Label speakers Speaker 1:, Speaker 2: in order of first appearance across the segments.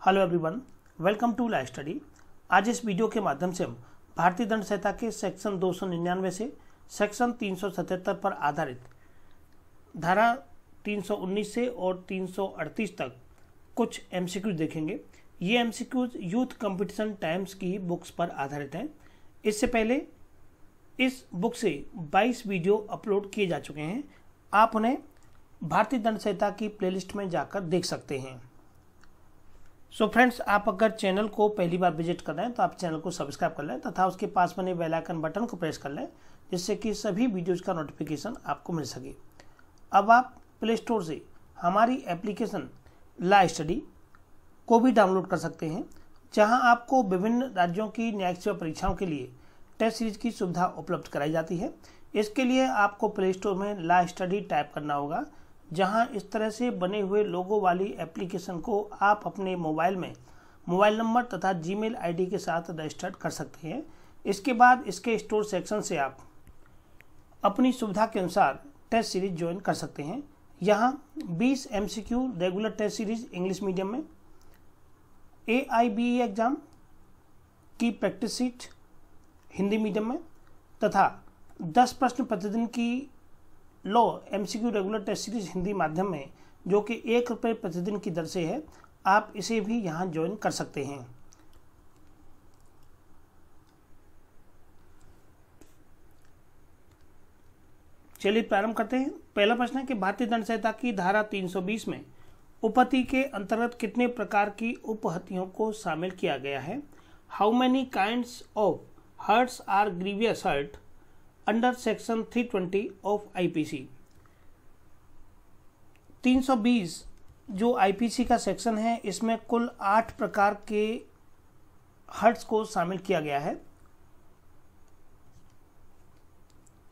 Speaker 1: Hello everyone, welcome to life study. आज इस video के माध्यम से हम भारतीय दंड संहिता के सेक्शन 299 से सेक्शन 377 पर आधारित धारा 319 से और 338 तक कुछ एमसीक्यूज देखेंगे। ये एमसीक्यूज यूथ कंपटीशन टाइम्स की बुक्स पर आधारित हैं। इससे पहले इस बुक से 22 वीडियो अपलोड किए जा चुके हैं। आप उन्हें भारतीय दंड संहिता की प्लेलिस्ट में जाकर देख सकते हैं। सो फ्रेंड्स, आप अगर चैनल को पहली बार विजिट कर रहे हैं तो आप चैनल को सब्सक्राइब कर लें तथा उसके पास बने बेल आइकन बटन को प्रेस कर लें, जिससे कि सभी वीडियोज़ का नोटिफिकेशन आपको मिल सके। अब आप प्ले स्टोर से हमारी एप्लीकेशन लाइफ स्टडी को भी डाउनलोड कर सकते हैं, जहां आपको विभिन्न राज्यों की न्यायिक सेवा परीक्षाओं के लिए टेस्ट सीरीज की सुविधा उपलब्ध कराई जाती है। इसके लिए आपको प्ले स्टोर में लाइफ स्टडी टाइप करना होगा, जहां इस तरह से बने हुए लोगो वाली एप्लीकेशन को आप अपने मोबाइल में मोबाइल नंबर तथा जीमेल आईडी के साथ रजिस्टर्ड कर सकते हैं। इसके बाद इसके स्टोर सेक्शन से आप अपनी सुविधा के अनुसार टेस्ट सीरीज ज्वाइन कर सकते हैं। यहां 20 MCQ regular test series English medium में, AIBE एग्जाम की प्रैक्टिस सीट हिंदी मीडियम में तथा 10 प्रश्न प्रतिदिन की law MCQ regular test series Hindi माध्यम में, जो कि ₹1 प्रतिदिन की दर से है, आप इसे भी यहां ज्वाइन कर सकते हैं। चलिए प्रारंभ करते हैं। पहला प्रश्न है कि भारतीय दंड संहिता की धारा 320 में उपहति के अंतर्गत कितने प्रकार की उपहतियों को शामिल किया गया है? How many kinds of hurts are grievous hurt under section 320 of IPC। 320 जो IPC का सेक्शन है, इसमें कुल 8 प्रकार के हर्ट्स को शामिल किया गया है।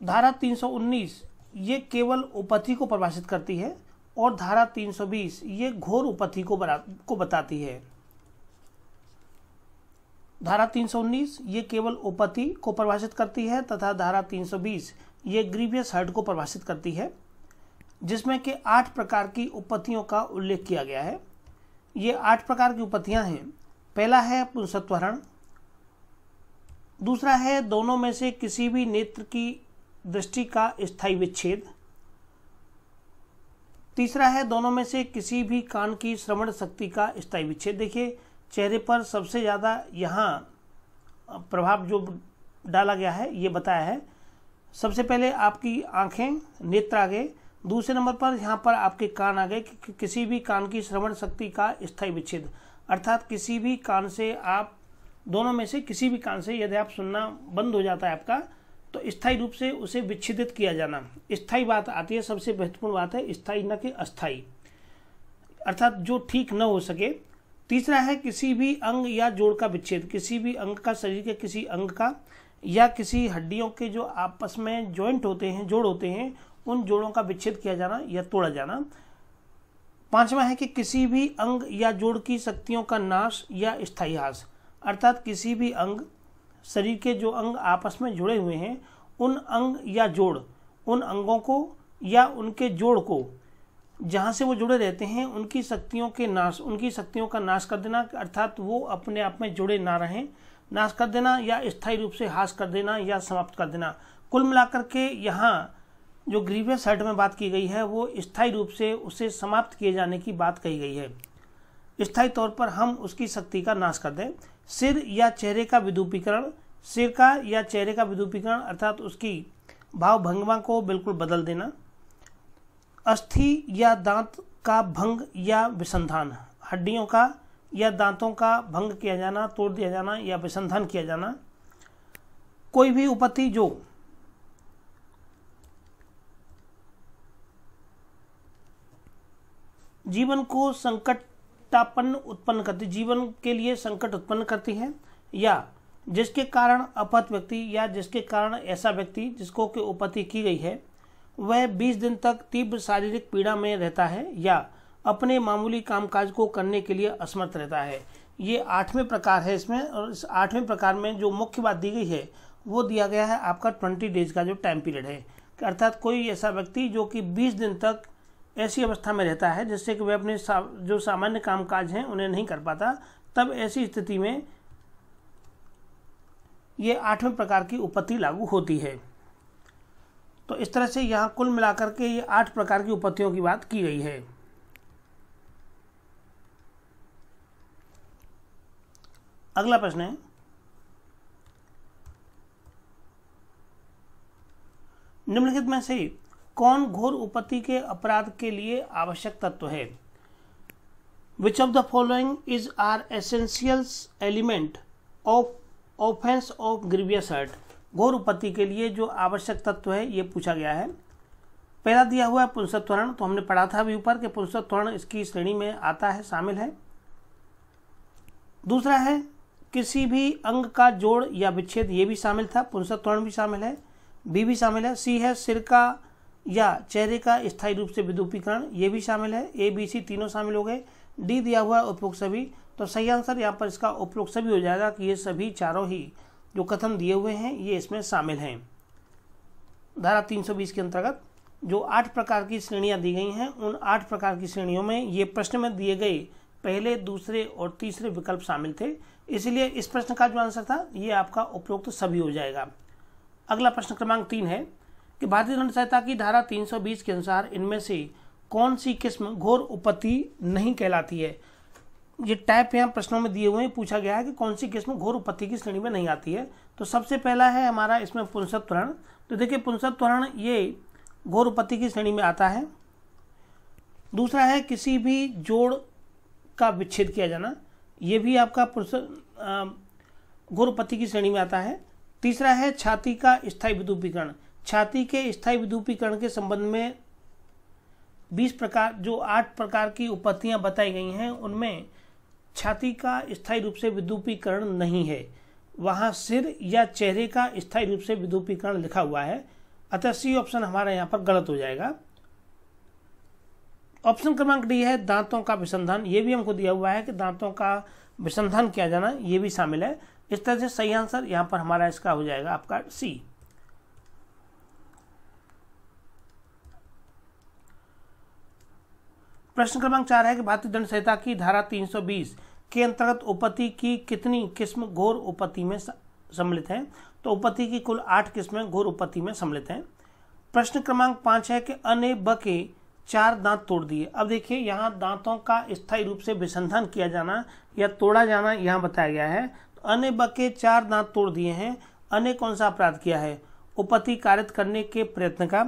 Speaker 1: धारा 319 ये केवल उपहति को परिभाषित करती है और धारा 320 ये घोर उपहति को बताती है। धारा 319 ये केवल उपहति को परिभाषित करती है तथा धारा 320 ये ग्रीवियस हर्ट को परिभाषित करती है, जिसमें कि 8 प्रकार की उपहतियों का उल्लेख किया गया है। ये 8 प्रकार की उपहतियां हैं। पहला है पुंसत्वहरण, दूसरा है दोनों में से किसी भी नेत्र की दृष्टि का स्थायी विच्छेद, तीसरा है दोनों में से किसी भी कान की श्रवण शक्ति का स्थायी विच्छेद। देखिए, चेहरे पर सबसे ज़्यादा यहाँ प्रभाव जो डाला गया है ये बताया है। सबसे पहले आपकी आंखें, नेत्र आ गए, दूसरे नंबर पर यहाँ पर आपके कान आ गए कि किसी भी कान की श्रवण शक्ति का स्थायी विच्छेद, अर्थात किसी भी कान से आप, दोनों में से किसी भी कान से यदि आप सुनना बंद हो जाता है आपका, तो स्थायी रूप से उसे विच्छेदित किया जाना। स्थायी बात आती है, सबसे महत्वपूर्ण बात है स्थायी, न कि अस्थायी, अर्थात जो ठीक न हो सके। तीसरा है किसी भी अंग या जोड़ का विच्छेद, किसी भी अंग का, शरीर के किसी अंग का या किसी हड्डियों के जो आपस में जॉइंट होते हैं, जोड़ होते हैं, उन जोड़ों का विच्छेद किया जाना या तोड़ा जाना। पांचवा है कि किसी भी अंग या जोड़ की शक्तियों का नाश या स्थायी ह्रास, अर्थात किसी भी अंग, शरीर के जो अंग आपस में जुड़े हुए हैं, उन अंग या जोड़, उन अंगों को या उनके जोड़ को जहाँ से वो जुड़े रहते हैं, उनकी शक्तियों के नाश, उनकी शक्तियों का नाश कर देना, अर्थात वो अपने आप में जुड़े ना रहें, नाश कर देना या स्थायी रूप से ह्रास कर देना या समाप्त कर देना। कुल मिलाकर के यहाँ जो ग्रीवियस हर्ट में बात की गई है वो स्थायी रूप से उसे समाप्त किए जाने की बात कही गई है। स्थायी तौर पर हम उसकी शक्ति का नाश कर दें। सिर या चेहरे का विद्रुपीकरण, सिर का या चेहरे का विद्रुपीकरण अर्थात उसकी भाव भंगिमा को बिल्कुल बदल देना। अस्थि या दांत का भंग या विसंधान, हड्डियों का या दांतों का भंग किया जाना, तोड़ दिया जाना या विसंधान किया जाना। कोई भी उपहति जो जीवन को संकटापन्न उत्पन्न करती, जीवन के लिए संकट उत्पन्न करती है, या जिसके कारण अपहत व्यक्ति या जिसके कारण ऐसा व्यक्ति जिसको कि उपहति की गई है वह 20 दिन तक तीव्र शारीरिक पीड़ा में रहता है या अपने मामूली कामकाज को करने के लिए असमर्थ रहता है। ये 8वें प्रकार है इसमें, और इस 8वें प्रकार में जो मुख्य बात दी गई है वो दिया गया है आपका 20 डेज का जो टाइम पीरियड है, अर्थात कोई ऐसा व्यक्ति जो कि 20 दिन तक ऐसी अवस्था में रहता है जिससे कि वह अपने जो सामान्य कामकाज हैं उन्हें नहीं कर पाता, तब ऐसी स्थिति में ये 8वें प्रकार की उपपत्ति लागू होती है। तो इस तरह से यहाँ कुल मिलाकर के ये 8 प्रकार की उपपत्तियों की बात की गई है। अगला प्रश्न है, निम्नलिखित में से कौन घोर उपपत्ति के अपराध के लिए आवश्यक तत्व है? Which of the following is are essentials element of offence of grievous hurt? घोर उपपत्ति के लिए जो आवश्यक तत्व है ये पूछा गया है। पहला दिया हुआ है पुंसत्वरण, तो हमने पढ़ा था अभी ऊपर कि पुंसत्वरण इसकी श्रेणी में आता है, शामिल है। दूसरा है किसी भी अंग का जोड़ या विच्छेद, ये भी शामिल था, पुंसत्वरण भी शामिल है। बी भी शामिल है। सी है सिर का या चेहरे का स्थायी रूप से विद्युपीकरण, ये भी शामिल है। ए बी सी तीनों शामिल हो गए। डी दिया हुआ है उपरोक्त सभी, तो सही आंसर यहाँ पर इसका उपरोक्त सभी हो जाएगा कि ये सभी चारों ही जो कथन दिए हुए हैं ये इसमें शामिल हैं। धारा 320 के अंतर्गत जो 8 प्रकार की श्रेणियां दी गई हैं, उन 8 प्रकार की श्रेणियों में ये प्रश्न में दिए गए पहले, दूसरे और तीसरे विकल्प शामिल थे, इसलिए इस प्रश्न का जो आंसर था ये आपका उपरोक्त सभी हो जाएगा। अगला प्रश्न क्रमांक 3 है कि भारतीय दंड संहिता की धारा 320 के अनुसार इनमें से कौन सी किस्म घोर उपपत्ति नहीं कहलाती है? ये टाइप यहाँ प्रश्नों में दिए हुए हैं, पूछा गया है कि कौन सी किस्म घोर उपपत्ति की श्रेणी में नहीं आती है। तो सबसे पहला है हमारा इसमें पुंसत्वरण। तो देखिए पुंसत्वरण ये घोर उपपत्ति की श्रेणी में आता है। दूसरा है किसी भी जोड़ का विच्छेद किया जाना, ये भी आपका घोर उपपत्ति की श्रेणी में आता है। तीसरा है छाती का स्थायी विद्युपीकरण। छाती के स्थायी विद्युपीकरण के संबंध में 20 प्रकार जो 8 प्रकार की उपपत्तियां बताई गई हैं उनमें छाती का स्थायी रूप से विद्युपीकरण नहीं है, वहां सिर या चेहरे का स्थायी रूप से विद्युपीकरण लिखा हुआ है, अतः सी ऑप्शन हमारा यहाँ पर गलत हो जाएगा। ऑप्शन क्रमांक डी है दांतों का विसंधान, ये भी हमको दिया हुआ है कि दांतों का विसंधान किया जाना, ये भी शामिल है। इस तरह से सही आंसर यहाँ पर हमारा इसका हो जाएगा आपका सी। प्रश्न क्रमांक 4 है कि भारतीय दंड संहिता की धारा 320 के अंतर्गत उपपत्ति की कितनी किस्म घोर उपपत्ति में सम्मिलित हैं? तो उपपत्ति की कुल 8 किस्में घोर उपपत्ति में सम्मिलित हैं। प्रश्न क्रमांक 5 है कि अने ब के 4 दांत तोड़ दिए। अब देखिए यहाँ दांतों का स्थायी रूप से विसंधान किया जाना या तोड़ा जाना यहाँ बताया गया है। तो अने ब के 4 दांत तोड़ दिए हैं। अने कौन सा अपराध किया है? उपपत्ति कारित करने के प्रयत्न का।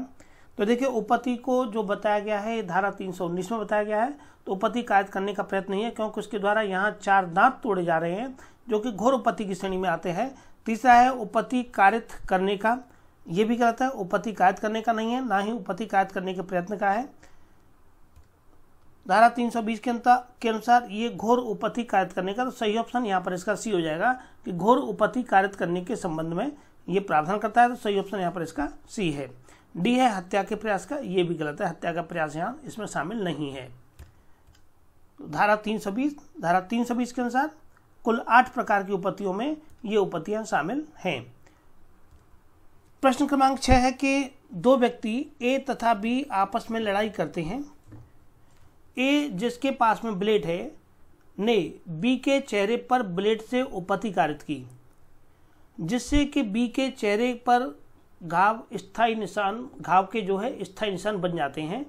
Speaker 1: तो देखिए उपपत्ति को जो बताया गया है धारा 319 में बताया गया है, तो उपपत्ति कारित करने का प्रयत्न नहीं है क्योंकि उसके द्वारा यहाँ 4 दांत तोड़े जा रहे हैं जो कि घोर उपपत्ति की श्रेणी में आते हैं। तीसरा है उपपत्ति कारित करने का, ये भी गलत है, उपपत्ति कारित करने का नहीं है, ना ही उपपत्ति कारित करने के प्रयत्न का है। धारा 320 के अनुसार ये घोर उपपत्ति कारित करने का, तो सही ऑप्शन यहाँ पर इसका सी हो जाएगा कि घोर उपपत्ति कारित करने के संबंध में ये प्रावधान करता है, तो सही ऑप्शन यहाँ पर इसका सी है। डी है हत्या के प्रयास का, ये भी गलत है, हत्या का प्रयास यहाँ इसमें शामिल नहीं है। तो धारा 320 के अनुसार कुल 8 प्रकार की उपपत्तियों में ये उपपत्तियां शामिल हैं। प्रश्न क्रमांक 6 है कि 2 व्यक्ति ए तथा बी आपस में लड़ाई करते हैं। ए जिसके पास में ब्लेड है ने बी के चेहरे पर ब्लेड से उपपत्ति कारित की, जिससे कि बी के चेहरे पर घाव के जो है स्थायी निशान बन जाते हैं।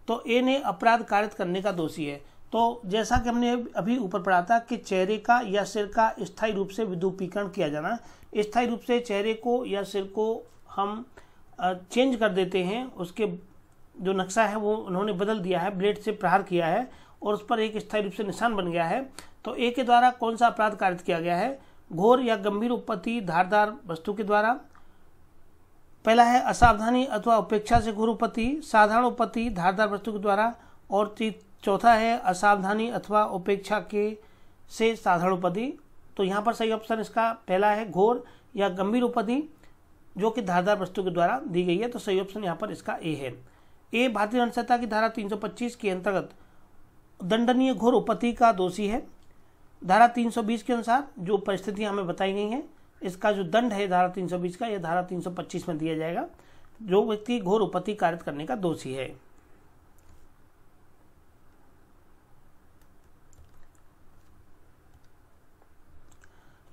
Speaker 1: तो ए ने अपराध कारित करने का दोषी है। तो जैसा कि हमने अभी ऊपर पढ़ा था कि चेहरे का या सिर का स्थायी रूप से विद्युपीकरण किया जाना, स्थायी रूप से चेहरे को या सिर को हम चेंज कर देते हैं, उसके जो नक्शा है वो उन्होंने बदल दिया है, ब्लेड से प्रहार किया है और उस पर एक स्थायी रूप से निशान बन गया है। तो ए के द्वारा कौन सा अपराध कारित किया गया है? घोर या गंभीर उपपत्ति धारदार वस्तु के द्वारा। पहला है असावधानी अथवा उपेक्षा से घोर उपपत्ति, साधारण उपपत्ति धारदार वस्तु के द्वारा, और चौथा है असावधानी अथवा उपेक्षा के से साधारण उपपत्ति। तो यहाँ पर सही ऑप्शन इसका पहला है घोर या गंभीर उपपत्ति जो कि धारदार वस्तु के द्वारा दी गई है, तो सही ऑप्शन यहाँ पर इसका ए है। ए भारतीय दंड संहिता की धारा 325 के अंतर्गत दंडनीय घोर उपपत्ति का दोषी है। धारा 320 के अनुसार जो परिस्थितियां हमें बताई गई हैं, इसका जो दंड है धारा 320 का, यह धारा 325 में दिया जाएगा। जो व्यक्ति घोर उपपत्ति कारित करने का दोषी है।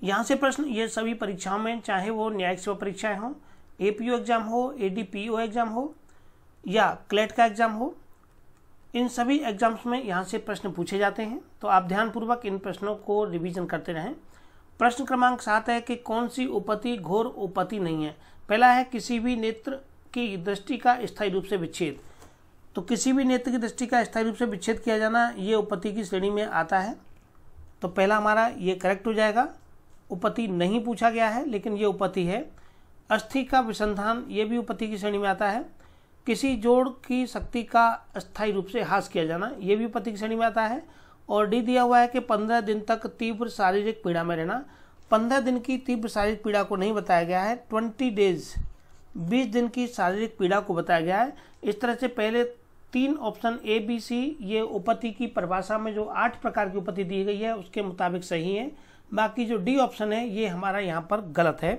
Speaker 1: यहाँ से प्रश्न ये सभी परीक्षाओं में, चाहे वो न्यायिक सेवा परीक्षाएं हो, एपीओ एग्जाम हो, एडीपीओ एग्जाम हो या क्लेट का एग्जाम हो, इन सभी एग्जाम्स में यहाँ से प्रश्न पूछे जाते हैं। तो आप ध्यानपूर्वक इन प्रश्नों को रिवीजन करते रहें। प्रश्न क्रमांक 7 है कि कौन सी उपपत्ति घोर उपपत्ति नहीं है। पहला है किसी भी नेत्र की दृष्टि का स्थायी रूप से विच्छेद। तो किसी भी नेत्र की दृष्टि का स्थायी रूप से विच्छेद किया जाना ये उपपत्ति की श्रेणी में आता है। तो पहला हमारा ये करेक्ट हो जाएगा। उपपत्ति नहीं पूछा गया है लेकिन ये उपपत्ति है। अस्थि का विसंधान ये भी उपपत्ति की श्रेणी में आता है। किसी जोड़ की शक्ति का अस्थायी रूप से ह्रास किया जाना ये भी उपपत्ति की श्रेणी में आता है। और डी दिया हुआ है कि 15 दिन तक तीव्र शारीरिक पीड़ा में रहना। 15 दिन की तीव्र शारीरिक पीड़ा को नहीं बताया गया है, 20 डेज 20 दिन की शारीरिक पीड़ा को बताया गया है। इस तरह से पहले 3 ऑप्शन ए बी सी ये उपपत्ति की परिभाषा में जो 8 प्रकार की उपपत्ति दी गई है उसके मुताबिक सही है। बाकी जो डी ऑप्शन है ये हमारा यहाँ पर गलत है।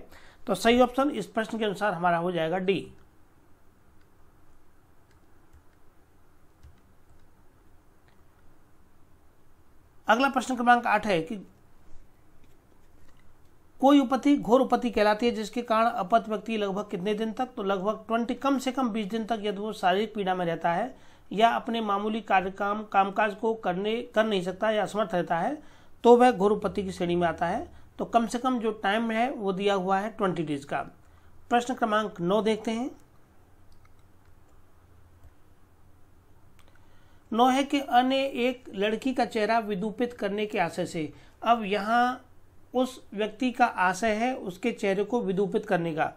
Speaker 1: तो सही ऑप्शन इस प्रश्न के अनुसार हमारा हो जाएगा डी। अगला प्रश्न क्रमांक 8 है कि कोई उपपत्ति घोर उपपत्ति कहलाती है जिसके कारण अपत व्यक्ति लगभग कितने दिन तक, तो लगभग 20 कम से कम 20 दिन तक यदि वो शारीरिक पीड़ा में रहता है या अपने मामूली कामकाज को कर नहीं सकता या असमर्थ रहता है तो वह घोर उपपत्ति की श्रेणी में आता है। तो कम से कम जो टाइम है वो दिया हुआ है 20 डेज का। प्रश्न क्रमांक 9 देखते हैं। 9 है कि अन्य एक लड़की का चेहरा विदूपित करने के आशय से। अब यहाँ उस व्यक्ति का आशय है उसके चेहरे को विदूपित करने का।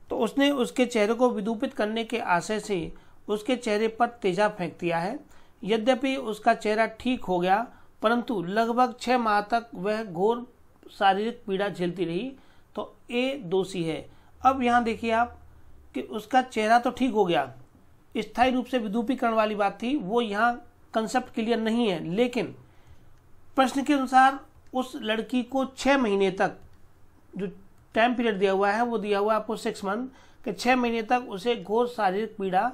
Speaker 1: तो उसने उसके चेहरे को विदूपित करने के आशय से उसके चेहरे पर तेजाब फेंक दिया है। यद्यपि उसका चेहरा ठीक हो गया परंतु लगभग 6 माह तक वह घोर शारीरिक पीड़ा झेलती रही। तो ए दोषी है। अब यहाँ देखिए आप कि उसका चेहरा तो ठीक हो गया, स्थायी रूप से विदूपीकरण वाली बात थी, वो यहाँ कंसेप्ट क्लियर नहीं है। लेकिन प्रश्न के अनुसार उस लड़की को 6 महीने तक जो टाइम पीरियड दिया हुआ है वो दिया हुआ है आपको 6 मंथ के 6 महीने तक उसे घोर शारीरिक पीड़ा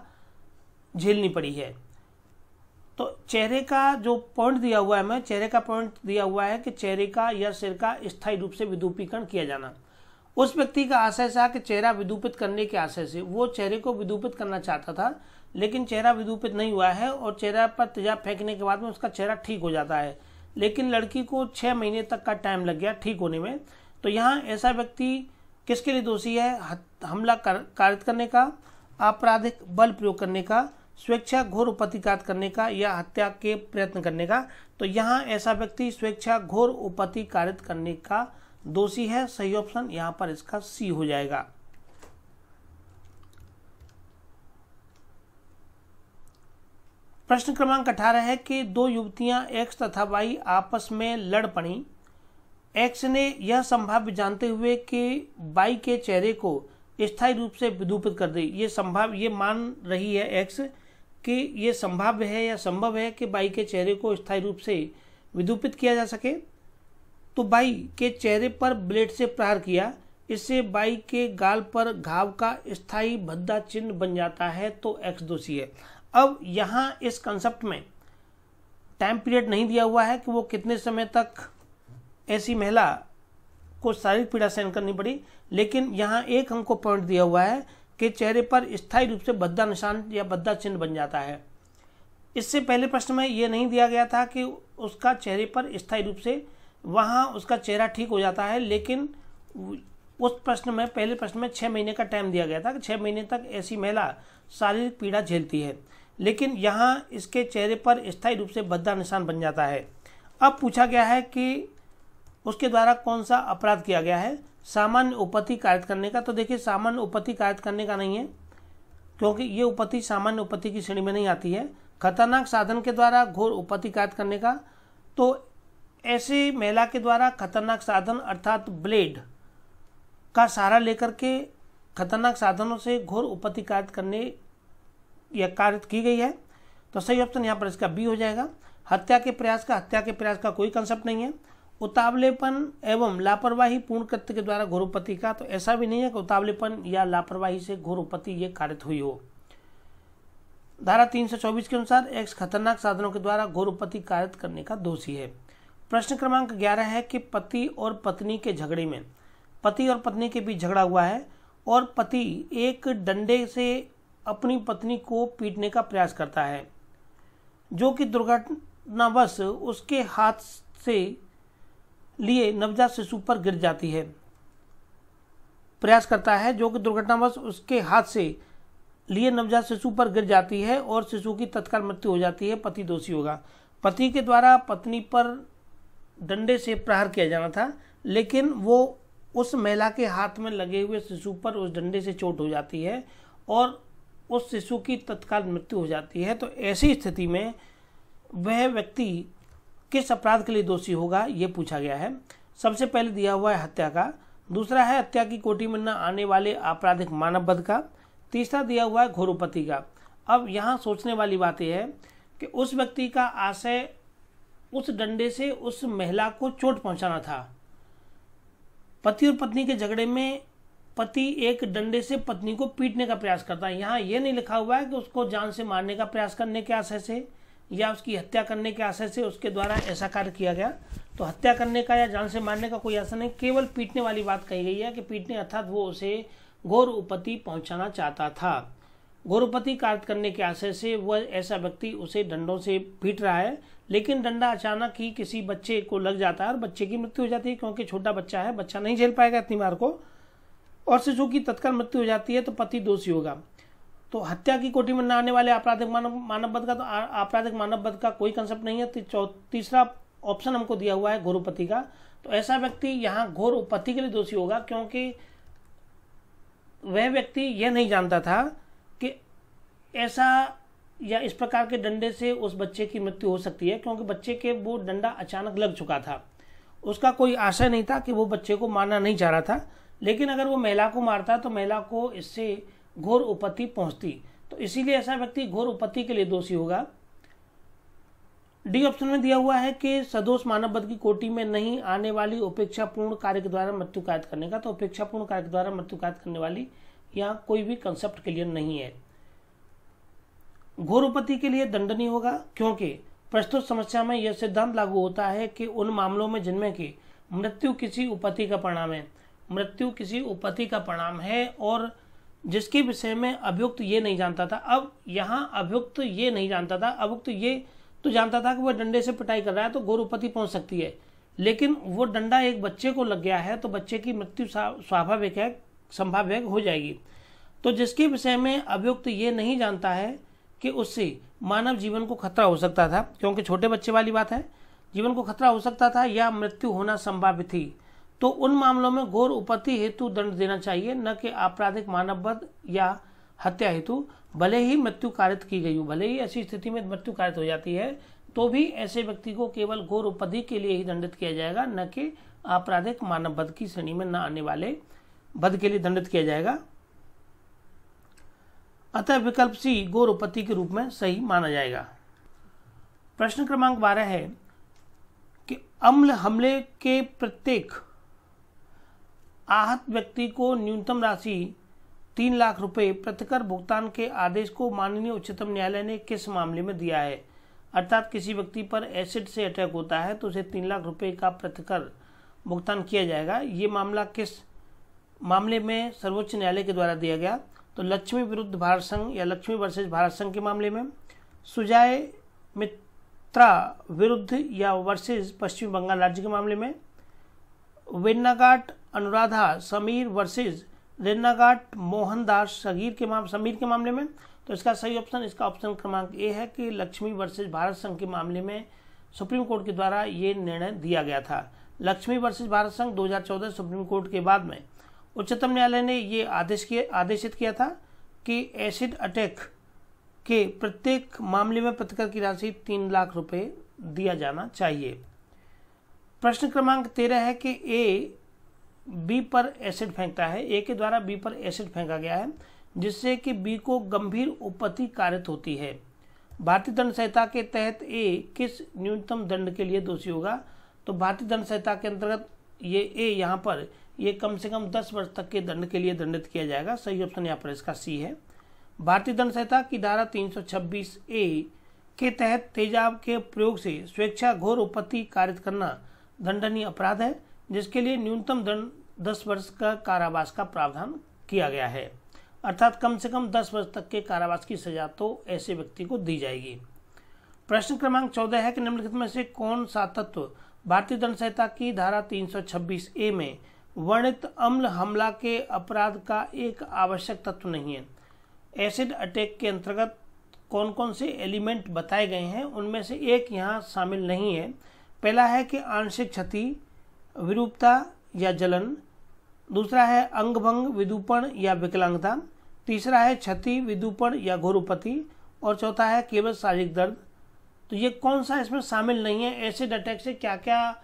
Speaker 1: झेलनी पड़ी है। तो चेहरे का जो पॉइंट दिया हुआ है, चेहरे का पॉइंट दिया हुआ है कि चेहरे का या सिर का स्थायी रूप से विदूपीकरण किया जाना। उस व्यक्ति का आशय था कि चेहरा विदूपित करने के आशय से वो चेहरे को विदूपित करना चाहता था लेकिन चेहरा विदूपित नहीं हुआ है और चेहरा पर तेजाब फेंकने के बाद में उसका चेहरा ठीक हो जाता है। लेकिन लड़की को 6 महीने तक का टाइम लग गया ठीक होने में। तो यहाँ ऐसा व्यक्ति किसके लिए दोषी है? हमला कारित करने का, आपराधिक बल प्रयोग करने का, स्वेच्छा घोर उपपत्ति कारित करने का या हत्या के प्रयत्न करने का। तो यहाँ ऐसा व्यक्ति स्वेच्छा घोर उपपत्ति कारित करने का दोषी है। सही ऑप्शन यहाँ पर इसका सी हो जाएगा। प्रश्न क्रमांक 18 है कि 2 युवतियां एक्स तथा वाई आपस में लड़ पड़ी। एक्स ने यह संभाव्य जानते हुए कि वाई के चेहरे को स्थायी रूप से विदूपित कर दी। ये मान रही है एक्स कि ये संभाव्य है या संभव है कि वाई के चेहरे को स्थायी रूप से विदूपित किया जा सके। तो बाई के चेहरे पर ब्लेड से प्रहार किया, इससे बाई के गाल पर घाव का स्थायी भद्दा चिन्ह बन जाता है। तो एक्स दोषी है। अब यहाँ इस कंसेप्ट में टाइम पीरियड नहीं दिया हुआ है कि वो कितने समय तक ऐसी महिला को शारीरिक पीड़ा सहन करनी पड़ी, लेकिन यहाँ एक हमको पॉइंट दिया हुआ है कि चेहरे पर स्थायी रूप से भद्दा निशान या भद्दा चिन्ह बन जाता है। इससे पहले प्रश्न में ये नहीं दिया गया था कि उसका चेहरे पर स्थायी रूप से वहाँ उसका चेहरा ठीक हो जाता है, लेकिन उस प्रश्न में पहले प्रश्न में 6 महीने का टाइम दिया गया था कि 6 महीने तक ऐसी महिला शारीरिक पीड़ा झेलती है। लेकिन यहाँ इसके चेहरे पर स्थायी रूप से भद्दा निशान बन जाता है। अब पूछा गया है कि उसके द्वारा कौन सा अपराध किया गया है? सामान्य उपपत्ति कारित करने का। तो देखिए सामान्य उपपत्ति कारित करने का नहीं है क्योंकि ये उपपत्ति सामान्य उपपत्ति की श्रेणी में नहीं आती है। खतरनाक साधन के द्वारा घोर उपपत्ति कारित करने का, तो ऐसे महिला के द्वारा खतरनाक साधन अर्थात ब्लेड का सहारा लेकर के खतरनाक साधनों से घोर उपपत्ति कारित करने या कारित की गई है। तो सही ऑप्शन यहाँ पर इसका बी हो जाएगा। हत्या के प्रयास का कोई कंसेप्ट नहीं है। उतावलेपन एवं लापरवाही पूर्ण कृत्य के द्वारा घोर उपपत्ति का, तो ऐसा भी नहीं है कि उतावलेपन या लापरवाही से घोर उपपत्ति ये कारित हुई हो। धारा 324 के अनुसार एक्स खतरनाक साधनों के द्वारा घोर उपपत्ति कारित करने का दोषी है। प्रश्न क्रमांक 11 है कि पति और पत्नी के झगड़े में, पति और पत्नी के बीच झगड़ा हुआ है और पति एक डंडे से अपनी पत्नी को पीटने का प्रयास करता है, जो कि दुर्घटनावश उसके हाथ से लिए नवजात शिशु पर गिर जाती है। प्रयास करता है जो कि दुर्घटनावश उसके हाथ से लिए नवजात शिशु पर गिर जाती है और शिशु की तत्काल मृत्यु हो जाती है। पति दोषी होगा। पति के द्वारा पत्नी पर डंडे से प्रहार किया जाना था, लेकिन वो उस महिला के हाथ में लगे हुए शिशु पर उस डंडे से चोट हो जाती है और उस शिशु की तत्काल मृत्यु हो जाती है। तो ऐसी स्थिति में वह व्यक्ति किस अपराध के लिए दोषी होगा, ये पूछा गया है। सबसे पहले दिया हुआ है हत्या का, दूसरा है हत्या की कोटि में न आने वाले आपराधिक मानव वध का, तीसरा दिया हुआ है घोरोपति का। अब यहाँ सोचने वाली बात यह है कि उस व्यक्ति का आशय उस डंडे से उस महिला को चोट पहुंचाना था। पति और पत्नी के झगड़े में पति एक डंडे से पत्नी को पीटने का प्रयास करता है। यहाँ यह नहीं लिखा हुआ है कि उसको जान से मारने का प्रयास करने के आशय से या उसकी हत्या करने के आशय से उसके द्वारा ऐसा कार्य किया गया। तो हत्या करने का या जान से मारने का कोई आशय नहीं, केवल पीटने वाली बात कही गई है कि पीटने अर्थात वो उसे घोर उपति पहुंचाना चाहता था। घोरोपति कार्य करने के आशय से वह ऐसा व्यक्ति उसे डंडों से पीट रहा है, लेकिन डंडा अचानक ही किसी बच्चे को लग जाता है और बच्चे की मृत्यु हो जाती है, क्योंकि छोटा बच्चा है, बच्चा नहीं झेल पाएगा इतनी मार को, और शिशु की तत्काल मृत्यु हो जाती है। तो पति दोषी होगा। तो हत्या की कोटि में न आने वाले आपराधिक मानव वध का, तो आपराधिक मानव वध का कोई कंसेप्ट नहीं है। तीसरा ऑप्शन हमको दिया हुआ है घोरोपति का। तो ऐसा व्यक्ति यहाँ घोर उपति के लिए दोषी होगा, क्योंकि वह व्यक्ति यह नहीं जानता था कि ऐसा या इस प्रकार के डंडे से उस बच्चे की मृत्यु हो सकती है, क्योंकि बच्चे के वो डंडा अचानक लग चुका था। उसका कोई आशय नहीं था कि वो बच्चे को मारना नहीं चाह रहा था, लेकिन अगर वो महिला को मारता तो महिला को इससे घोर उपति पहुंचती। तो इसीलिए ऐसा व्यक्ति घोर उपति के लिए दोषी होगा। डी ऑप्शन में दिया हुआ है कि सदोष मानव वध की कोटि में नहीं आने वाली उपेक्षापूर्ण कार्य के द्वारा मृत्यु कायद करने का। तो उपेक्षापूर्ण कार्य के द्वारा मृत्यु कायद करने वाली यहाँ कोई भी कंसेप्ट क्लियर नहीं है। घोरोपति के लिए दंडनीय होगा, क्योंकि प्रस्तुत समस्या में यह सिद्धांत लागू होता है कि उन मामलों में जिनमें की मृत्यु किसी उपति का परिणाम है, मृत्यु किसी उपति का परिणाम है और जिसके विषय में अभियुक्त ये नहीं जानता था। अब यहाँ अभियुक्त ये नहीं जानता था, अभियुक्त ये तो जानता था कि वह डंडे से पिटाई कर रहा है तो घोरोपति पहुंच सकती है, लेकिन वो डंडा एक बच्चे को लग गया है तो बच्चे की मृत्यु स्वाभाविक है, संभाव्य हो जाएगी। तो जिसके विषय में अभियुक्त ये नहीं जानता है कि उससे मानव जीवन को खतरा हो सकता था, क्योंकि छोटे बच्चे वाली बात है, जीवन को खतरा हो सकता था या मृत्यु होना संभावित थी, तो उन मामलों में घोर उपति हेतु दंड देना चाहिए, न कि आपराधिक मानव वध या हत्या हेतु। भले ही मृत्यु कारित की गई हो, भले ही ऐसी स्थिति में मृत्यु कारित हो जाती है, तो भी ऐसे व्यक्ति को केवल घोर उपति के लिए ही दंडित किया जाएगा, न कि आपराधिक मानव वध की श्रेणी में न आने वाले वध के लिए दंडित किया जाएगा। अतः विकल्प सी घोर उपति के रूप में सही माना जाएगा। प्रश्न क्रमांक 12 है कि अम्ल हमले के प्रत्येक आहत व्यक्ति को न्यूनतम राशि 3 लाख रुपए प्रतिकर भुगतान के आदेश को माननीय उच्चतम न्यायालय ने किस मामले में दिया है। अर्थात किसी व्यक्ति पर एसिड से अटैक होता है तो उसे 3 लाख रुपए का प्रतिकर भुगतान किया जाएगा। ये मामला किस मामले में सर्वोच्च न्यायालय के द्वारा दिया गया? तो लक्ष्मी विरुद्ध भारत संघ या लक्ष्मी वर्सेज भारत संघ के मामले में, सुजय मित्रा विरुद्ध या वर्सेज पश्चिम बंगाल राज्य के मामले में, वेन्नाघाट अनुराधा समीर वर्सेज रेन्नाघाट मोहनदास समीर के मामले में। तो इसका सही ऑप्शन, इसका ऑप्शन क्रमांक ए है कि लक्ष्मी वर्सेज भारत संघ के मामले में सुप्रीम कोर्ट के द्वारा ये निर्णय दिया गया था। लक्ष्मी वर्सेज भारत संघ 2014 सुप्रीम कोर्ट के बाद में उच्चतम न्यायालय ने ये आदेशित किया था कि एसिड अटैक के प्रत्येक मामले में प्रतिकर की राशि 3 लाख रुपए दिया जाना चाहिए। प्रश्न क्रमांक 13 है कि ए बी पर एसिड फेंकता है, ए के द्वारा बी पर एसिड फेंका गया है जिससे कि बी को गंभीर उपति कारित होती है। भारतीय दंड संहिता के तहत ए किस न्यूनतम दंड के लिए दोषी होगा? तो भारतीय दंड संहिता के अंतर्गत ये ए यहाँ पर ये कम से कम 10 वर्ष तक के दंड के लिए दंडित किया जाएगा। सही ऑप्शन यहाँ पर इसका सी है। भारतीय दंड संहिता की धारा 326 ए के तहत तेजाब के प्रयोग से स्वेच्छा घोर उपति कारित करना दंडनीय अपराध है, जिसके लिए न्यूनतम दंड 10 वर्ष का कारावास का प्रावधान किया गया है। अर्थात कम से कम 10 वर्ष तक के कारावास की सजा तो ऐसे व्यक्ति को दी जाएगी। प्रश्न क्रमांक 14 है कि निम्नलिखित में से कौन सा तत्व भारतीय दंड संहिता की धारा 326A में वर्णित अम्ल हमला के अपराध का एक आवश्यक तत्व नहीं है। एसिड अटैक के अंतर्गत कौन कौन से एलिमेंट बताए गए हैं, उनमें से एक यहाँ शामिल नहीं है। पहला है कि आंशिक क्षति, विरूपता या जलन। दूसरा है अंगभंग, विरूपण या विकलांगता। तीसरा है क्षति, विरूपण या घोरोपति। और चौथा है केवल शारीरिक दर्द। तो ये कौन सा इसमें शामिल नहीं है? एसिड अटैक से क्या क्या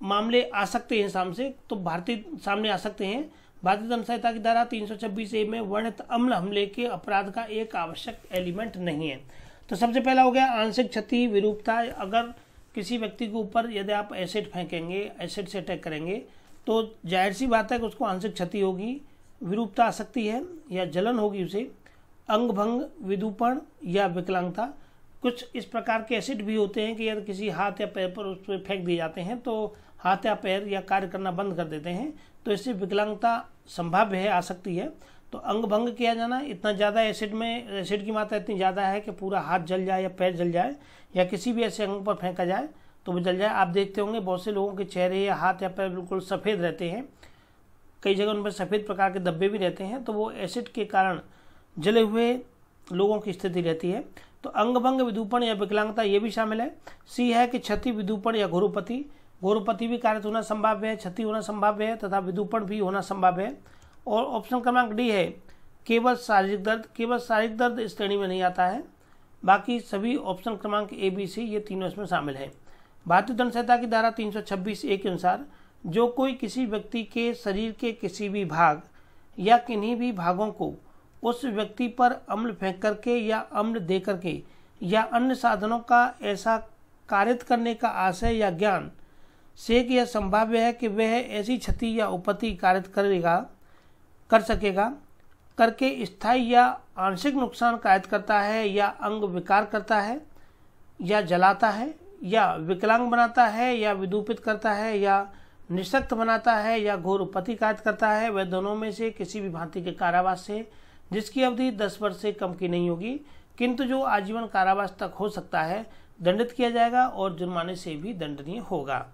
Speaker 1: मामले आ सकते हैं सामने आ सकते हैं? भारतीय दंड संहिता की धारा 326A में वर्णित अम्ल हमले के अपराध का एक आवश्यक एलिमेंट नहीं है। तो सबसे पहला हो गया आंशिक क्षति, विरूपता। अगर किसी व्यक्ति के ऊपर यदि आप एसिड फेंकेंगे, एसिड से अटैक करेंगे, तो जाहिर सी बात है कि उसको आंशिक क्षति होगी, विरूपता आ सकती है या जलन होगी उसे, अंगभंग, विरूपण या विकलांगता। कुछ इस प्रकार के एसिड भी होते हैं कि यदि किसी हाथ या पैर पर उस पर फेंक दिए जाते हैं तो हाथ या पैर या कार्य करना बंद कर देते हैं, तो इससे विकलांगता संभाव्य है, आ सकती है। तो अंगभंग किया जाना, इतना ज़्यादा एसिड में एसिड की मात्रा इतनी ज़्यादा है कि पूरा हाथ जल जाए या पैर जल जाए या किसी भी ऐसे अंग पर फेंका जाए तो वो जल जाए। आप देखते होंगे बहुत से लोगों के चेहरे या हाथ या पैर बिल्कुल सफ़ेद रहते हैं, कई जगह उन पर सफ़ेद प्रकार के धब्बे भी रहते हैं, तो वो एसिड के कारण जले हुए लोगों की स्थिति रहती है। तो अंगभंग, विरूपण या विकलांगता ये भी शामिल है। सी है कि क्षति, विरूपण या घोरोपति। घोरोपति भी कारित होना संभाव्य है, क्षति होना संभाव्य है तथा विरूपण भी होना संभाव्य है। और ऑप्शन क्रमांक डी है केवल शारीरिक दर्द। केवल शारीरिक दर्द इस श्रेणी में नहीं आता है, बाकी सभी ऑप्शन क्रमांक ए, बी, सी ये तीनों इसमें शामिल है। भारतीय दंड संहिता की धारा 326A के अनुसार जो कोई किसी व्यक्ति के शरीर के किसी भी भाग या किन्हीं भी भागों को उस व्यक्ति पर अम्ल फेंक करके या अम्ल दे करके या अन्य साधनों का ऐसा कारित करने का आशय या ज्ञान से कि यह संभाव्य है कि वह ऐसी क्षति या उपपत्ति कारित कर सकेगा करके स्थायी या आंशिक नुकसान कारित करता है या अंग विकार करता है या जलाता है या विकलांग बनाता है या विरूपित करता है या निशक्त बनाता है या घोर उपपत्ति कारित करता है, वह दोनों में से किसी भी भांति के कारावास से जिसकी अवधि 10 वर्ष से कम की नहीं होगी, किंतु जो आजीवन कारावास तक हो सकता है, दंडित किया जाएगा और जुर्माने से भी दंडनीय होगा।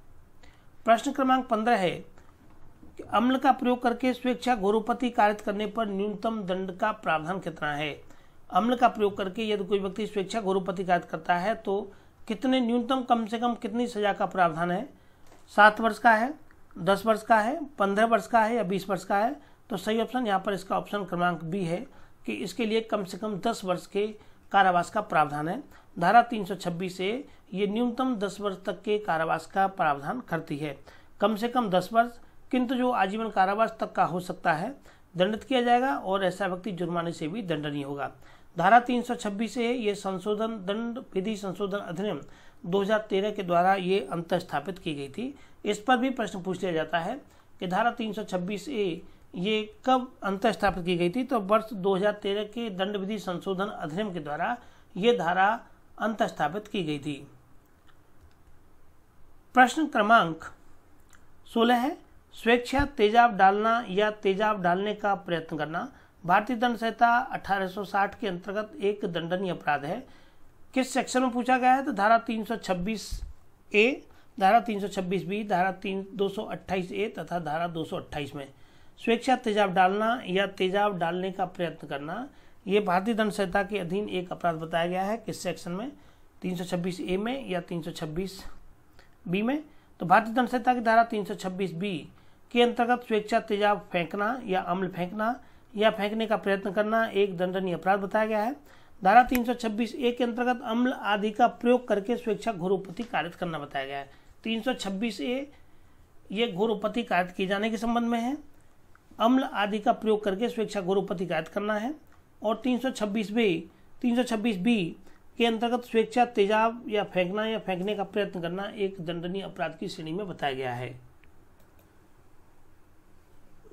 Speaker 1: प्रश्न क्रमांक 15 है कि अम्ल का प्रयोग करके स्वेच्छा घोरोपति कारित करने पर न्यूनतम दंड का प्रावधान कितना है? अम्ल का प्रयोग करके यदि कोई व्यक्ति स्वेच्छा घोरोपति कारित करता है तो कितने न्यूनतम कम से कम कितनी सजा का प्रावधान है? 7 वर्ष का है, 10 वर्ष का है, 15 वर्ष का है या 20 वर्ष का है? तो सही ऑप्शन यहाँ पर इसका ऑप्शन क्रमांक बी है कि इसके लिए कम से कम 10 वर्ष के कारावास का प्रावधान है। धारा 326A ये न्यूनतम 10 वर्ष तक के कारावास का प्रावधान करती है। कम से कम 10 वर्ष, किंतु जो आजीवन कारावास तक का हो सकता है, दंडित किया जाएगा और ऐसा व्यक्ति जुर्माने से भी दंडनीय होगा। धारा 326A ये संशोधन दंड विधि संशोधन अधिनियम 2013 के द्वारा ये अंतर स्थापित की गई थी। इस पर भी प्रश्न पूछ लिया जाता है कि धारा 326A ये कब अंतर स्थापित की गई थी? तो वर्ष 2013 के दंड विधि संशोधन अधिनियम के द्वारा ये धारा अंतर स्थापित की गई थी। प्रश्न क्रमांक 16 है स्वेच्छा तेजाब डालना या तेजाब डालने का प्रयत्न करना भारतीय दंड संहिता 1860 के अंतर्गत एक दंडनीय अपराध है। किस सेक्शन में पूछा गया है? तो धारा 326A, धारा 326B, धारा 228A तथा धारा 228 में स्वेच्छा तेजाब डालना या तेजाब डालने का प्रयत्न करना ये भारतीय दंड संहिता के अधीन एक अपराध बताया गया है। किस सेक्शन में? 326A में या 326B में? तो भारतीय दंड संहिता की धारा 326B के अंतर्गत स्वेच्छा तेजाब फेंकना या अम्ल फेंकना या फेंकने का प्रयत्न करना एक दंडनीय अपराध बताया गया है। धारा 326A के अंतर्गत अम्ल आदि का प्रयोग करके स्वेच्छा घोरोपति कारित करना बताया गया है। 326A ये घोरोपति कारित किए जाने के संबंध में है, अम्ल आदि का प्रयोग करके स्वेच्छा घोरोपति कारित करना है। और 326B के अंतर्गत स्वेच्छा तेजाब या फेंकना या फेंकने का प्रयत्न करना एक दंडनीय अपराध की श्रेणी में बताया गया है।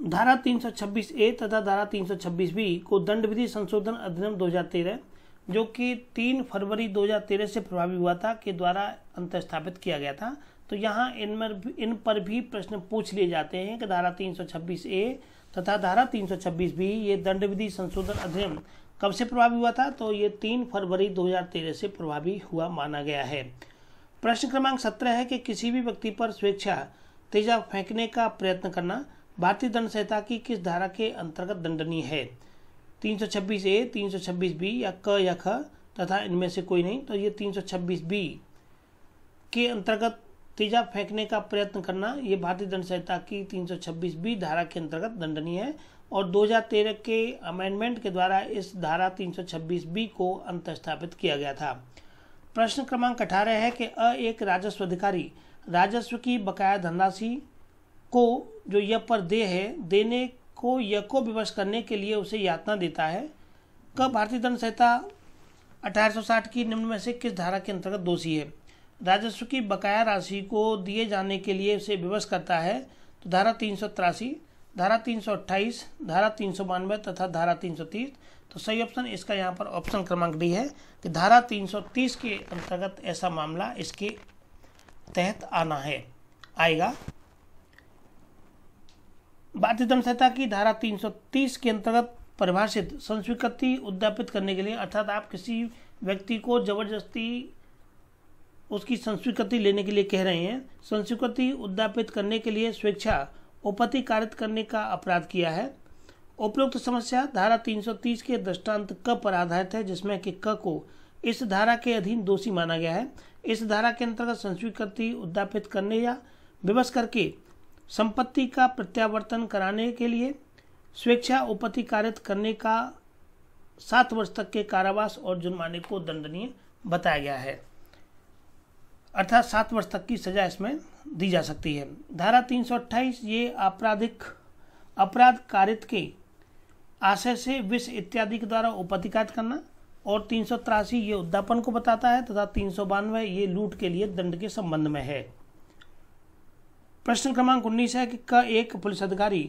Speaker 1: धारा 326A तथा धारा 326B को दंड विधि संशोधन अधिनियम 2013 जो कि 3 फरवरी 2013 से प्रभावी हुआ था के द्वारा अंतर स्थापित किया गया था। तो यहाँ इन पर भी प्रश्न पूछ लिए जाते हैं कि धारा 326A तथा धारा 326B ये दंड विधि संशोधन अधिनियम कब से प्रभावी हुआ था, तो ये 3 फरवरी 2013 से प्रभावी हुआ माना गया है। प्रश्न क्रमांक 17 है कि किसी भी व्यक्ति पर स्वेच्छा तेजाब फेंकने का प्रयत्न करना भारतीय दंड संहिता की किस धारा के अंतर्गत दंडनीय है, 326A, 326B या क या ख तथा इनमें से कोई नहीं। तो ये 326B के अंतर्गत तेजाब फेंकने का प्रयत्न करना ये भारतीय दंड संहिता की 326B धारा के अंतर्गत दंडनीय है और 2013 के अमेंडमेंट के द्वारा इस धारा 326B को अंतःस्थापित किया गया था। प्रश्न क्रमांक 18 है कि एक राजस्व अधिकारी राजस्व की बकाया धनराशि को जो यह पर देय है देने को यह को विवश करने के लिए उसे यातना देता है, कब भारतीय दंड संहिता 1860 की निम्न में से किस धारा के अंतर्गत दोषी है। राजस्व की बकाया राशि को दिए जाने के लिए उसे विवश करता है, तो धारा 383, धारा 328, धारा 392 तथा धारा 330। तो सही ऑप्शन इसका यहाँ पर ऑप्शन क्रमांक डी है कि धारा 330 के अंतर्गत ऐसा मामला इसके तहत आएगा। भारतीय दंड संहिता की धारा 330 के अंतर्गत परिभाषित संस्वीकृति उद्यापित करने के लिए, अर्थात आप किसी व्यक्ति को जबरदस्ती उसकी संस्वीकृति लेने के लिए कह रहे हैं, संस्वीकृति उद्यापित करने के लिए स्वेच्छा उपपत्ति कारित करने का अपराध किया है। उपरोक्त समस्या धारा 330 के दृष्टांत क पर आधारित है, जिसमें कि क को इस धारा के अधीन दोषी माना गया है। इस धारा के अंतर्गत संस्वीकृति उद्यापित करने या विवश करके संपत्ति का प्रत्यावर्तन कराने के लिए स्वेच्छा उपपत्ति कारित करने का 7 वर्ष तक के कारावास और जुर्माने को दंडनीय बताया गया है, अर्थात 7 वर्ष तक की सजा इसमें दी जा सकती है। धारा 328 ये अपराध कारित के आशय से विष इत्यादि के द्वारा उपपत्ति कारित करना, और 383 ये उद्यापन को बताता है तथा 392 ये लूट के लिए दंड के संबंध में है। प्रश्न क्रमांक 19 है कि एक पुलिस अधिकारी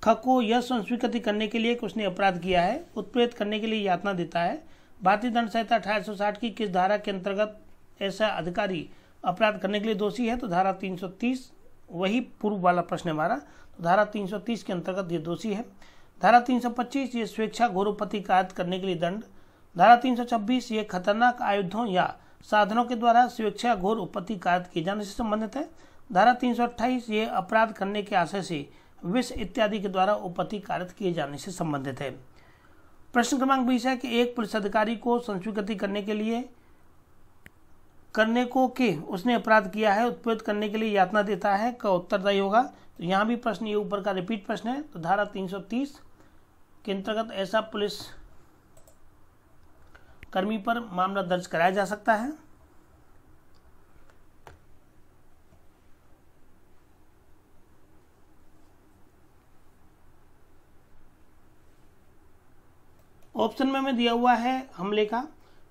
Speaker 1: ख को यह संस्वीकृति करने के लिए कि उसने अपराध किया है उत्प्रेरित करने के लिए यातना देता है। भारतीय दंड संहिता 1860 की किस धारा के अंतर्गत ऐसा अधिकारी अपराध करने के लिए दोषी है, तो धारा 330, वही पूर्व वाला प्रश्न हमारा, तो धारा 330 के अंतर्गत ये दोषी है। धारा 325 ये स्वेच्छा घोर उपपत्ति कारित करने के लिए दंड। धारा 326 ये खतरनाक आयुधों या साधनों के द्वारा स्वेच्छा घोर उपपत्ति कारित किए जाने से संबंधित है। धारा 328 ये अपराध करने के आशय से विष इत्यादि के द्वारा उपपत्ति कारित किए जाने से संबंधित है। प्रश्न क्रमांक 20 है कि एक पुलिस अधिकारी को संस्वीकृति करने को कि उसने अपराध किया है उत्प्रेरित करने के लिए यातना देता है का उत्तरदायी होगा। तो यहाँ भी प्रश्न ये ऊपर का रिपीट प्रश्न है, तो धारा 330 के अंतर्गत ऐसा पुलिस कर्मी पर मामला दर्ज कराया जा सकता है। ऑप्शन में दिया हुआ है हमले का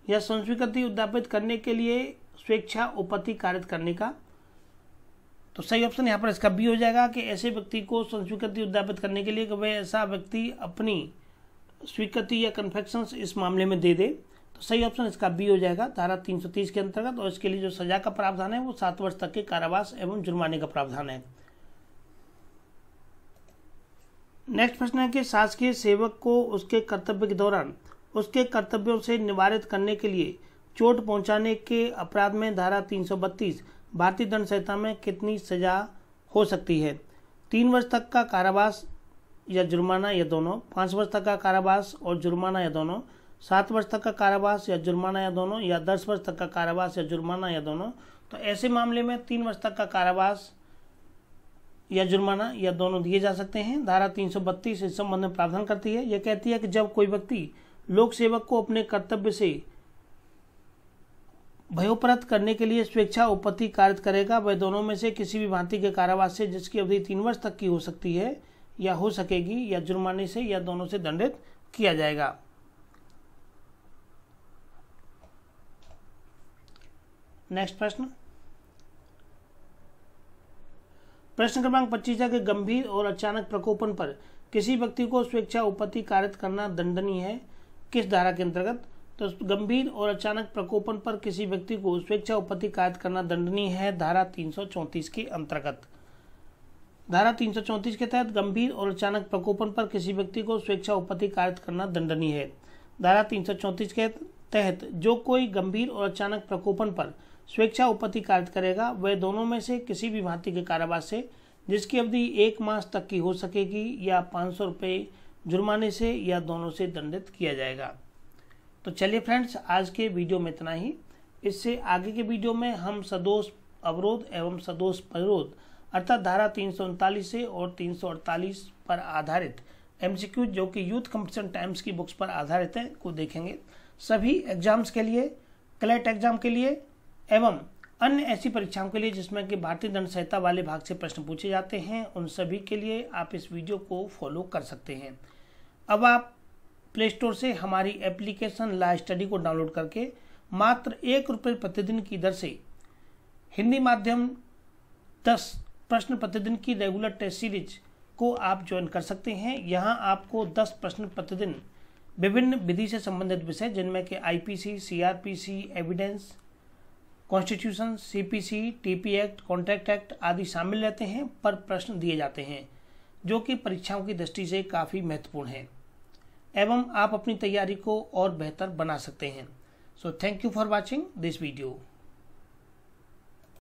Speaker 1: या संस्वीकृति उद्यापित करने के लिए स्वेच्छा उपपत्ति कारित करने का, तो सही ऑप्शन यहाँ पर इसका बी हो जाएगा कि ऐसे व्यक्ति को संस्वीकृति उद्यापित करने के लिए कि वह ऐसा व्यक्ति अपनी स्वीकृति या कन्फेक्शंस इस मामले में दे दे, तो सही ऑप्शन इसका बी हो जाएगा धारा 330 के अंतर्गत। और इसके लिए जो सजा का प्रावधान है वो 7 वर्ष तक के कारावास एवं जुर्माने का प्रावधान है। नेक्स्ट प्रश्न है कि शासकीय सेवक को उसके कर्तव्य के दौरान उसके कर्तव्यों से निवारित करने के लिए चोट पहुंचाने के अपराध में धारा 332 भारतीय दंड संहिता में कितनी सजा हो सकती है, 3 वर्ष तक का कारावास या जुर्माना या दोनों, 5 वर्ष तक का कारावास और जुर्माना या दोनों, 7 वर्ष तक का कारावास या जुर्माना या दोनों, या 10 वर्ष तक का कारावास या जुर्माना या दोनों। तो ऐसे मामले में 3 वर्ष तक का कारावास या जुर्माना या दोनों दिए जा सकते हैं। धारा 332 इस संबंध में प्रावधान करती है। यह कहती है कि जब कोई व्यक्ति लोक सेवक को अपने कर्तव्य से भयोपरत करने के लिए स्वेच्छा उपपत्ति कारित करेगा, वह दोनों में से किसी भी भांति के कारावास से जिसकी अवधि 3 वर्ष तक की हो सकती है या हो सकेगी, या जुर्माने से या दोनों से दंडित किया जाएगा। नेक्स्ट प्रश्न क्रमांक 25 है कि गंभीर और अचानक प्रकोपन पर किसी व्यक्ति को स्वेच्छा उपपत्ति कारित करना दंडनीय है किस धारा के अंतर्गत, तो गंभीर और अचानक प्रकोपन पर किसी व्यक्ति को स्वेच्छा उपपत्ति कायद करना दंडनीय है धारा 334 के अंतर्गत। धारा 334 के तहत गंभीर और अचानक प्रकोपन पर किसी व्यक्ति को स्वेच्छा उपपत्ति कायद करना दंडनीय है। धारा 334 के तहत जो कोई गंभीर और अचानक प्रकोपन पर स्वेच्छा उपपत्ति कायद करेगा वह दोनों में से किसी भी भांति के कारावास से, जिसकी अवधि 1 मास तक की हो सकेगी, या 500 रुपये जुर्माने से या दोनों से दंडित किया जाएगा। तो चलिए फ्रेंड्स, आज के वीडियो में इतना ही। इससे आगे के वीडियो में हम सदोष अवरोध एवं सदोष परिरोध अर्थात धारा 339 से और 348 पर आधारित MCQ जो कि यूथ कंपटीशन टाइम्स की बुक्स पर आधारित है को देखेंगे। सभी एग्जाम्स के लिए, क्लैट एग्जाम के लिए एवं अन्य ऐसी परीक्षाओं के लिए जिसमें कि भारतीय दंड संहिता वाले भाग से प्रश्न पूछे जाते हैं, उन सभी के लिए आप इस वीडियो को फॉलो कर सकते हैं। अब आप प्ले स्टोर से हमारी एप्लीकेशन ला स्टडी को डाउनलोड करके मात्र 1 रुपये प्रतिदिन की दर से हिंदी माध्यम 10 प्रश्न प्रतिदिन की रेगुलर टेस्ट सीरीज को आप ज्वाइन कर सकते हैं। यहाँ आपको 10 प्रश्न प्रतिदिन विभिन्न विधि से संबंधित विषय जिनमें कि IPC, CRPC, evidence, constitution, CPC, TP act, contract act आदि शामिल रहते हैं पर प्रश्न दिए जाते हैं जो कि परीक्षाओं की दृष्टि से काफ़ी महत्वपूर्ण है एवं आप अपनी तैयारी को और बेहतर बना सकते हैं। So thank you for watching this video.